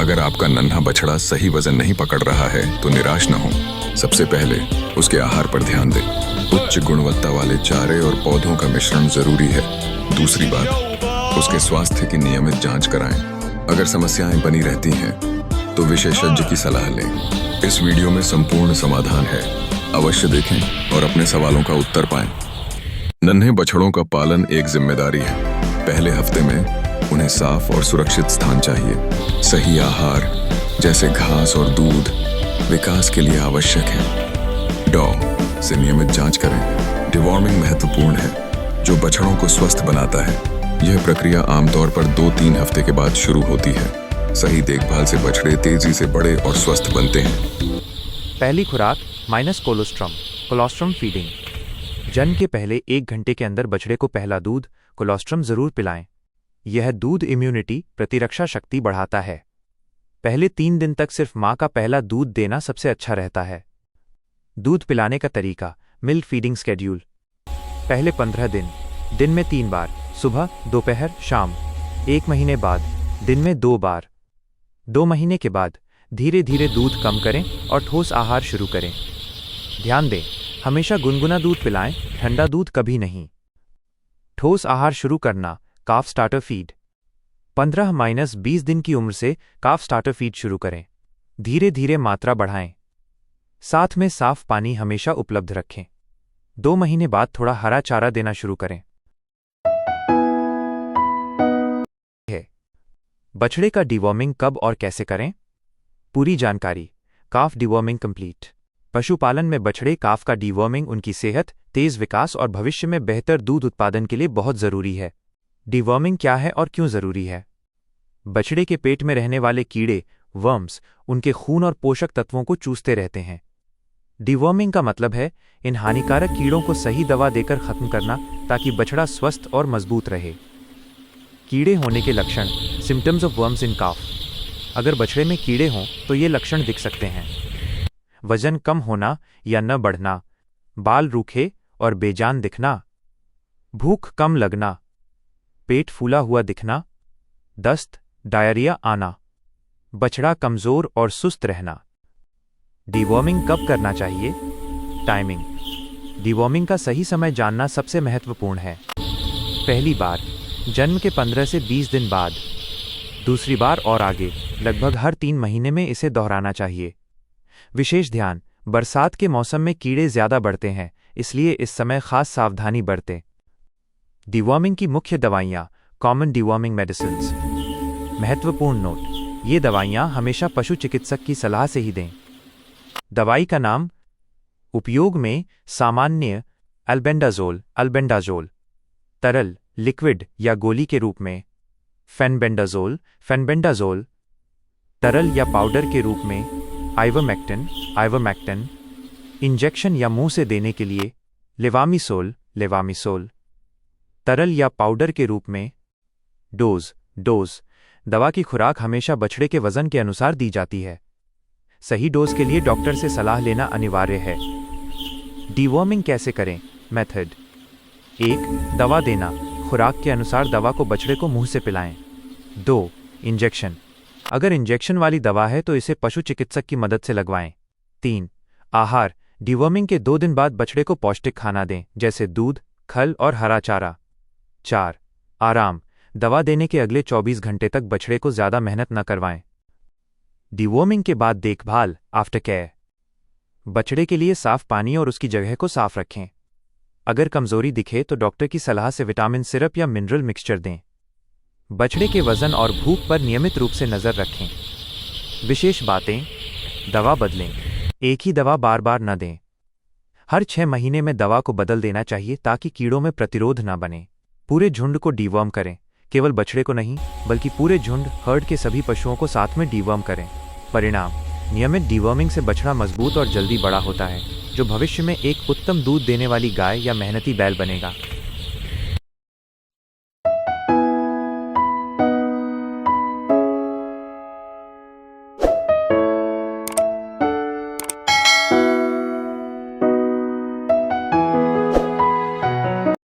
अगर आपका नन्हा बछड़ा सही वजन नहीं पकड़ रहा है तो निराश न हो। सबसे पहले उसके आहार पर ध्यान दें। उच्च गुणवत्ता वाले चारे और पौधों का मिश्रण जरूरी है। दूसरी बात, उसके स्वास्थ्य की नियमित जांच कराएं। अगर समस्याएं बनी रहती हैं तो विशेषज्ञ की सलाह लें। इस वीडियो में संपूर्ण समाधान है, अवश्य देखें और अपने सवालों का उत्तर पाएं। नन्हे बछड़ों का पालन एक जिम्मेदारी है। पहले हफ्ते में उन्हें साफ और सुरक्षित स्थान चाहिए। सही आहार जैसे घास और दूध विकास के लिए आवश्यक है। डॉग से नियमित जांच करें। डिवॉर्मिंग महत्वपूर्ण है जो बछड़ों को स्वस्थ बनाता है। यह प्रक्रिया आमतौर पर 2-3 हफ्ते के बाद शुरू होती है। सही देखभाल से बछड़े तेजी से बड़े और स्वस्थ बनते हैं। पहली खुराक कोलोस्ट्रम फीडिंग। जन्म के पहले 1 घंटे के अंदर बछड़े को पहला दूध कोलोस्ट्रम जरूर पिलाएं। यह दूध इम्यूनिटी प्रतिरक्षा शक्ति बढ़ाता है। पहले 3 दिन तक सिर्फ मां का पहला दूध देना सबसे अच्छा रहता है। दूध पिलाने का तरीका, मिल्क फीडिंग स्केड्यूल। पहले 15 दिन में 3 बार, सुबह, दोपहर, शाम। 1 महीने बाद दिन में 2 बार। 2 महीने के बाद धीरे धीरे दूध कम करें और ठोस आहार शुरू करें। ध्यान दें, हमेशा गुनगुना दूध पिलाएं, ठंडा दूध कभी नहीं। ठोस आहार शुरू करना, काफ स्टार्टर फीड। 15-20 दिन की उम्र से काफ स्टार्टर फीड शुरू करें। धीरे धीरे मात्रा बढ़ाएं। साथ में साफ पानी हमेशा उपलब्ध रखें। 2 महीने बाद थोड़ा हरा चारा देना शुरू करें। बछड़े का डिवॉर्मिंग कब और कैसे करें? पूरी जानकारी। काफ डिवॉर्मिंग कंप्लीट। पशुपालन में बछड़े काफ का डिवॉर्मिंग उनकी सेहत, तेज विकास और भविष्य में बेहतर दूध उत्पादन के लिए बहुत जरूरी है। डिवॉर्मिंग क्या है और क्यों जरूरी है? बछड़े के पेट में रहने वाले कीड़े, वर्म्स, उनके खून और पोषक तत्वों को चूसते रहते हैं। डिवॉर्मिंग का मतलब है इन हानिकारक कीड़ों को सही दवा देकर खत्म करना ताकि बछड़ा स्वस्थ और मजबूत रहे। कीड़े होने के लक्षण, सिम्टम्स ऑफ वर्म्स इन काफ। अगर बछड़े में कीड़े हों तो ये लक्षण दिख सकते हैं। वजन कम होना या न बढ़ना, बाल रूखे और बेजान दिखना, भूख कम लगना, पेट फूला हुआ दिखना, दस्त, डायरिया आना, बछड़ा कमजोर और सुस्त रहना। डिवॉर्मिंग कब करना चाहिए? टाइमिंग। डिवॉर्मिंग का सही समय जानना सबसे महत्वपूर्ण है। पहली बार जन्म के 15 से 20 दिन बाद। दूसरी बार और आगे, लगभग हर 3 महीने में इसे दोहराना चाहिए। विशेष ध्यान, बरसात के मौसम में कीड़े ज्यादा बढ़ते हैं, इसलिए इस समय खास सावधानी बरतें। डिवॉर्मिंग की मुख्य दवाइयाँ, कॉमन डिवॉर्मिंग मेडिसिन्स। महत्वपूर्ण नोट, ये दवाइयाँ हमेशा पशु चिकित्सक की सलाह से ही दें। दवाई का नाम, उपयोग में सामान्य अल्बेंडाजोल, तरल, लिक्विड या गोली के रूप में फेनबेंडाजोल, तरल या पाउडर के रूप में आइवरमेक्टिन, इंजेक्शन या मुंह से देने के लिए लेवामिसोल, तरल या पाउडर के रूप में डोज। दवा की खुराक हमेशा बछड़े के वजन के अनुसार दी जाती है। सही डोज के लिए डॉक्टर से सलाह लेना अनिवार्य है। डिवॉर्मिंग कैसे करें? मेथड 1. दवा देना। खुराक के अनुसार दवा को बछड़े को मुंह से पिलाएं। 2. इंजेक्शन। अगर इंजेक्शन वाली दवा है तो इसे पशु चिकित्सक की मदद से लगवाएं। 3. आहार। डिवॉर्मिंग के 2 दिन बाद बछड़े को पौष्टिक खाना दें, जैसे दूध, खल और हरा चारा। 4. आराम। दवा देने के अगले 24 घंटे तक बछड़े को ज्यादा मेहनत न करवाएं। डिवॉर्मिंग के बाद देखभाल, आफ्टर केयर। बछड़े के लिए साफ पानी और उसकी जगह को साफ रखें। अगर कमजोरी दिखे तो डॉक्टर की सलाह से विटामिन सिरप या मिनरल मिक्सचर दें। बछड़े के वजन और भूख पर नियमित रूप से नजर रखें। विशेष बातें, दवा बदलें। एक ही दवा बार बार न दें। हर 6 महीने में दवा को बदल देना चाहिए ताकि कीड़ों में प्रतिरोध न बने। पूरे झुंड को डिवॉर्म करें, केवल बछड़े को नहीं बल्कि पूरे झुंड, हर्ड के सभी पशुओं को साथ में डिवॉर्म करें। परिणाम, नियमित डिवॉर्मिंग से बछड़ा मजबूत और जल्दी बड़ा होता है, जो भविष्य में एक उत्तम दूध देने वाली गाय या मेहनती बैल बनेगा।